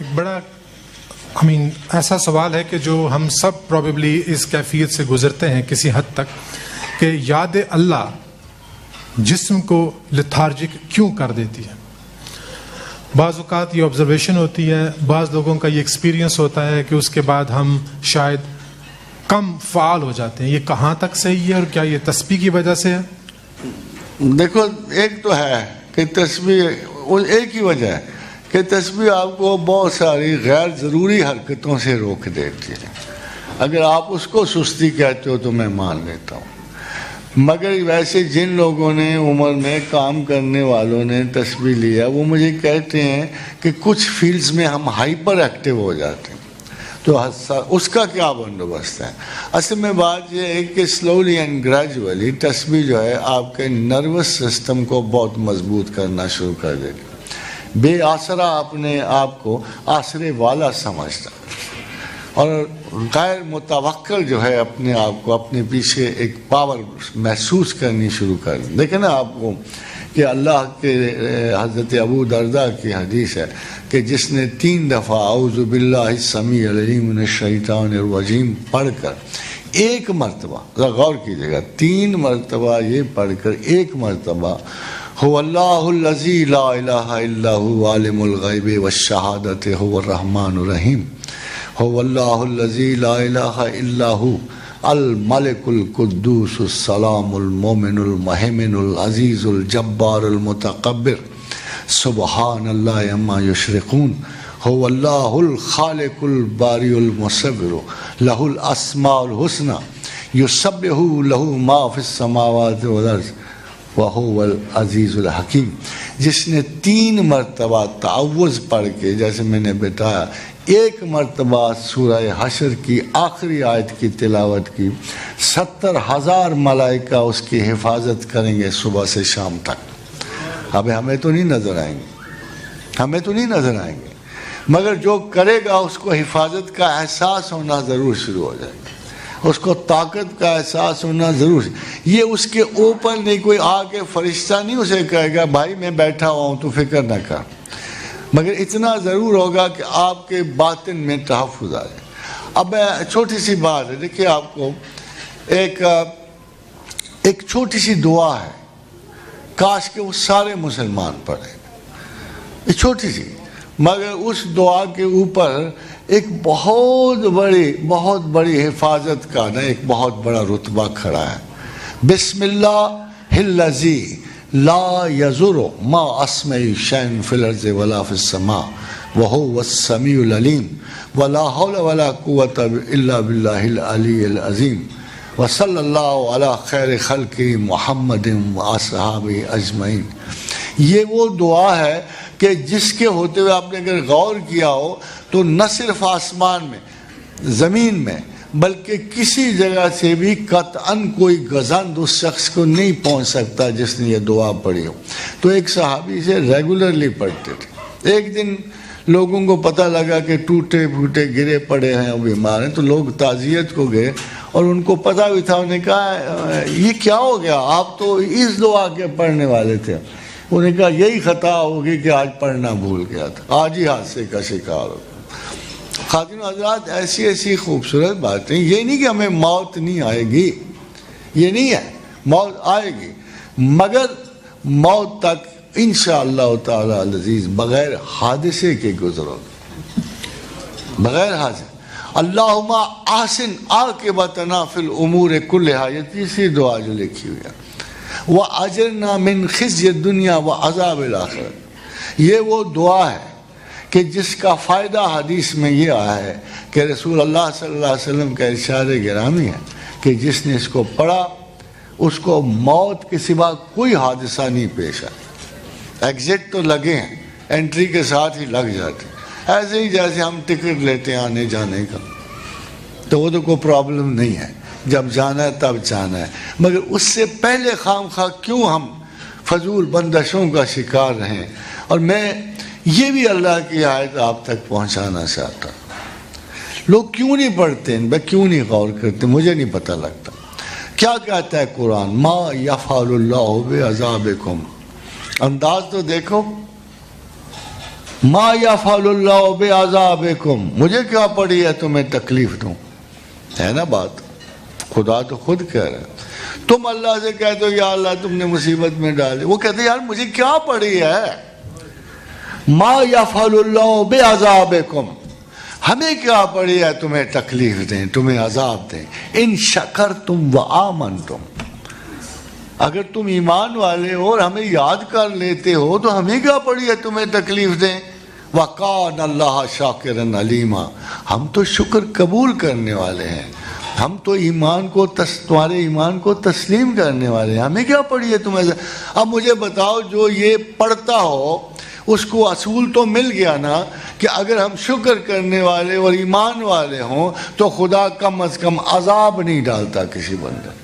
ایک بڑا ایسا سوال ہے کہ جو ہم سب پروبیبلی اس کیفیت سے گزرتے ہیں کسی حد تک کہ یاد اللہ جسم کو لتھارجک کیوں کر دیتی ہے. بعض اوقات یہ آبزرویشن ہوتی ہے, بعض لوگوں کا یہ ایکسپیرینس ہوتا ہے کہ اس کے بعد ہم شاید کم فعال ہو جاتے ہیں. یہ کہاں تک صحیح ہے اور کیا یہ تسبیح کی وجہ سے ہے؟ دیکھو ایک تو ہے کہ تسبیح ایک ہی وجہ ہے کہ تسبیح آپ کو بہت ساری غیر ضروری حرکتوں سے روک دیتی ہے. اگر آپ اس کو سستی کہتے ہو تو میں مان لیتا ہوں, مگر ویسے جن لوگوں نے عمر میں کام کرنے والوں نے تسبیح لیا وہ مجھے کہتے ہیں کہ کچھ فیلڈز میں ہم ہائپر ایکٹیو ہو جاتے ہیں, تو اس کا کیا بندوبست ہے؟ اصل میں بات یہ ہے کہ سلولی اینڈ گریجولی تسبیح جو ہے آپ کے نروس سسٹم کو بہت مضبوط کرنا شروع کر دے گی. بے آسرا اپنے آپ کو آسرے والا سمجھتا اور غیر متوکل جو ہے اپنے آپ کو اپنے پیچھے ایک پاور محسوس کرنی شروع کر دیں. دیکھیں نا آپ کو کہ اللہ کے حضرت ابو درداء کی حدیث ہے کہ جس نے 3 دفعہ اعوذ باللہ السمیع العلیم من الشیطان الرجیم پڑھ کر ایک مرتبہ, ذرا غور کیجیے گا, 3 مرتبہ یہ پڑھ کر ایک مرتبہ هو اللہ الذی لا الہ الا هو عالم الغیب والشہادۃ هو الرحمن الرحیم هو اللہ الذی لا الہ الا هو الملک القدوس السلام المؤمن المہیمن العزیز الجبار المتکبر سبحان اللہ عما یشرکون هو اللہ الخالق الباری المصور لہ الاسماء الحسنی یسبح لہ ما فی السماوات والارض وَهُوَ الْعَزِيزُ الْحَكِيمُ. جس نے 3 مرتبہ تعوذ پڑھ کے, جیسے میں نے بتایا, ایک مرتبہ سورہ حشر کی آخری آیت کی تلاوت کی, 70,000 ملائکہ اس کی حفاظت کریں گے صبح سے شام تک. اب ہمیں تو نہیں نظر آئیں گے, مگر جو کرے گا اس کو حفاظت کا احساس ہونا ضرور شروع ہو جائے گا, اس کو طاقت کا احساس ہونا ضرور. یہ اس کے اوپر نہیں, کوئی آ کے فرشتہ نہیں اسے کہے گا بھائی میں بیٹھا ہوا ہوں تو فکر نہ کر, مگر اتنا ضرور ہوگا کہ آپ کے باطن میں تحفظ آ جائے. اب چھوٹی سی بات ہے, دیکھیے آپ کو ایک چھوٹی سی دعا ہے, کاش کہ وہ سارے مسلمان پڑھیں, یہ چھوٹی سی, مگر اس دعا کے اوپر ایک بہت بڑی حفاظت کا ایک بہت بڑا رتبہ کھڑا ہے. بسم اللہ الذی لا یضر ما اسمہ شیء فی الارض ولا فی السماء وہو السمیع العلیم ولا حول ولا قوۃ الا باللہ العلی العظیم وصلی اللہ علی خیر خلق محمد واصحابہ اجمعین. یہ وہ دعا ہے کہ جس کے ہوتے ہوئے آپ نے اگر غور کیا ہو تو نہ صرف آسمان میں, زمین میں, بلکہ کسی جگہ سے بھی قطعاً کوئی گزند اس شخص کو نہیں پہنچ سکتا جس نے یہ دعا پڑھی ہو. تو ایک صحابی سے ریگولرلی پڑھتے تھے. ایک دن لوگوں کو پتہ لگا کہ ٹوٹے پھوٹے گرے پڑے ہیں اور بیمار ہیں, تو لوگ تعزیت کو گئے اور ان کو پتہ بھی تھا. انہوں نے کہا یہ کیا ہو گیا, آپ تو اس دعا کے پڑھنے والے تھے. انہوں نے کہا یہی خطا ہوگی کہ آج پڑھنا بھول گیا تھا, آج ہی حادثے کا شکار ہو. خاتون حضرات, ایسی خوبصورت باتیں, یہ نہیں کہ ہمیں موت نہیں آئے گی, یہ نہیں ہے, موت آئے گی, مگر موت تک انشاءاللہ تعالی العزیز بغیر حادثے کے گزرو, بغیر حادثے. اللہم احسن عاقبتنا فی الامور کلہا, یہ تیسری دعا جو لکھی ہوئی ہے. وَأَجِرْنَا مِنْ خِزْيِ الدُّنْيَا وَعَذَابِ الْآخِرَةِ. یہ وہ دعا ہے کہ جس کا فائدہ حدیث میں یہ آیا ہے کہ رسول اللہ صلی اللہ علیہ وسلم کا ارشاد گرامی ہے کہ جس نے اس کو پڑھا اس کو موت کے سوا کوئی حادثہ نہیں پیش آیا. ایگزٹ تو لگے ہیں, انٹری کے ساتھ ہی لگ جاتے ہیں, ایسے ہی جیسے ہم ٹکٹ لیتے ہیں آنے جانے کا, تو وہ تو کوئی پرابلم نہیں ہے, جب جانا ہے تب جانا ہے. مگر اس سے پہلے خام خواہ کیوں ہم فضول بندشوں کا شکار رہیں. اور میں یہ بھی اللہ کی آیت آپ تک پہنچانا چاہتا ہوں. لوگ کیوں نہیں پڑھتے, میں کیوں نہیں غور کرتے, مجھے نہیں پتہ لگتا. کیا کہتا ہے قرآن, ما یفعل اللہ بعذابکم. انداز تو دیکھو, ما یفعل اللہ بعذابکم، مجھے کیا پڑی ہے تمہیں تکلیف دوں، ہے نا بات، خدا تو خود کہہ رہا ہے۔ تم اللہ سے کہتے ہو یا اللہ تم نے مصیبت میں ڈالے، وہ کہتے ہیں یار مجھے کیا پڑی ہے، ما یفعل اللہ بعذابکم، ہمیں کیا پڑی ہے تمہیں تکلیف دیں، تمہیں عذاب دیں، ان شکرتم وآمنتم، اگر تم ایمان والے ہو اور ہمیں یاد کر لیتے ہو تو ہمیں کیا پڑی ہے تمہیں تکلیف دیں، وَقَانَ اللَّهَ شَاكِرًا عَلِيمًا، ہم تو شکر قبول کرنے والے ہیں، ہم تو ایمان کو تمہارے ایمان کو تسلیم کرنے والے ہیں، ہمیں کیا پڑی ہے تمہیں۔ اب مجھے بتاؤ جو یہ پڑھتا ہو اس کو اصول تو مل گیا نا کہ اگر ہم شکر کرنے والے اور ایمان والے ہوں تو خدا کم از کم عذاب نہیں ڈالتا کسی بندے۔